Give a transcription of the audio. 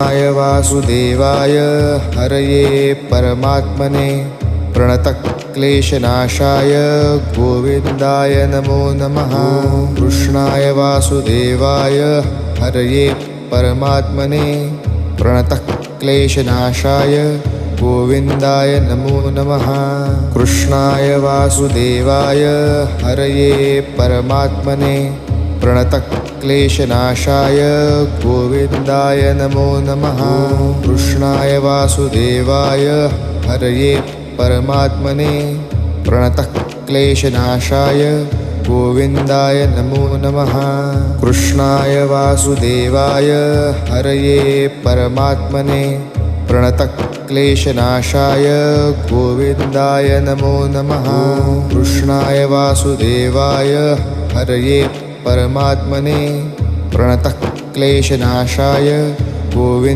कृष्णाय वासुदेवाय हरये परमात्मने प्रणतक्लेशनाशाय गोविन्दाय नमो नमः। कृष्णाय वासुदेवाय हरये परमात्मने प्रणतक्लेशनाशाय गोविन्दाय नमो नमः। कृष्णाय वासुदेवाय हरये परमात्मने प्रणतक्लेशनाशाय गोविन्दाय नमो नमः। कृष्णाय वासुदेवाय हरये परमात्मने प्रणतक्लेशनाशाय गोविन्दाय नमो नमः। कृष्णाय वासुदेवाय हरये परमात्मने प्रणतक्लेशनाशाय गोविन्दाय नमो नमः। कृष्णाय वासुदेवाय हरये परमात्मने प्रणतक्लेशनाशाय गोविन्दाय